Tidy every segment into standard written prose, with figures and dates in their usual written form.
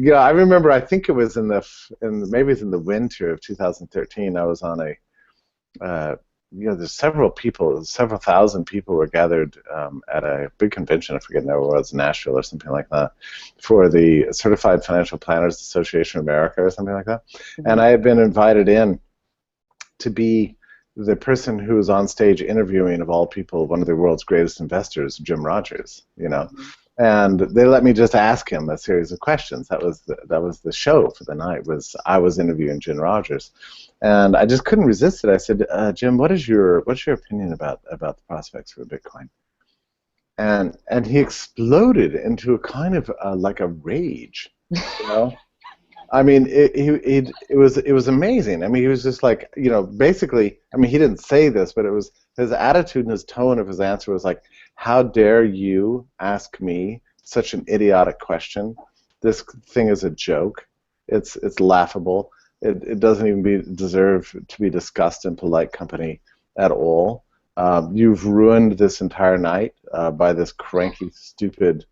Yeah, I remember. I think it was maybe it's in the winter of 2013. I was on uh, there's several people, several thousand people were gathered at a big convention. I forget now where it was, Nashville or something like that, for the Certified Financial Planners Association of America or something like that. And I had been invited in to be the person who was on stage interviewing, of all people, one of the world's greatest investors, Jim Rogers. And they let me just ask him a series of questions. That was the show for the night. I was interviewing Jim Rogers, and I just couldn't resist it. I said, Jim, what's your opinion about the prospects for Bitcoin? And he exploded into a kind of like a rage, you know. I mean, it was amazing. I mean, he was just like, basically. I mean, he didn't say this, but it was his attitude and his tone of his answer was like, "How dare you ask me such an idiotic question? This thing is a joke. It's laughable. It doesn't even deserve to be discussed in polite company at all. You've ruined this entire night by this cranky, stupid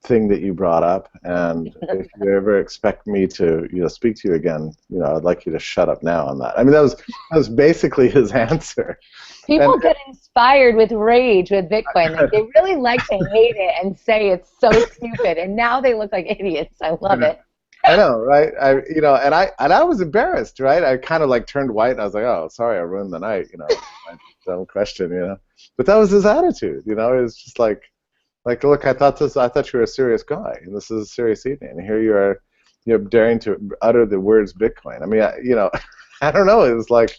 thing that you brought up, and if you ever expect me to speak to you again, I'd like you to shut up now on that." I mean, that was basically his answer. People get inspired with rage with Bitcoin. Like, they really like to hate it and say it's so stupid, and now they look like idiots. I love it. I know, right? And I was embarrassed, right? I kind of like turned white, and I was like, "Oh, sorry, I ruined the night," my dumb question, But that was his attitude, It was just like, look, I thought you were a serious guy, and this is a serious evening, and here you are, daring to utter the words Bitcoin. I mean, I don't know. It was like,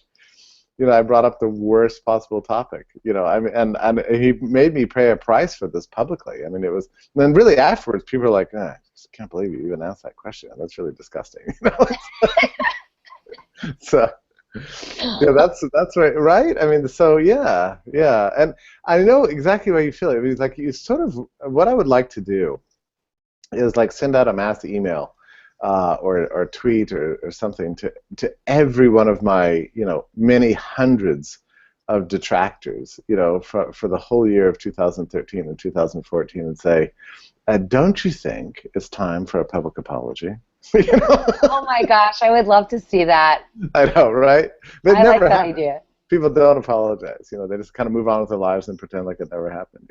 I brought up the worst possible topic. I mean, and he made me pay a price for this publicly. I mean, it was. And then really afterwards, people were like, "I just can't believe you even asked that question. That's really disgusting." So. Yeah, that's right. I mean, so yeah, and I know exactly how you feel. I mean, it's like you sort of what I would like to do is like send out a mass email or tweet or something to every one of my many hundreds of detractors for the whole year of 2013 and 2014 and say, don't you think it's time for a public apology? Oh my gosh, I would love to see that. I know, right? But I like that idea. People don't apologize. They just kind of move on with their lives and pretend like it never happened.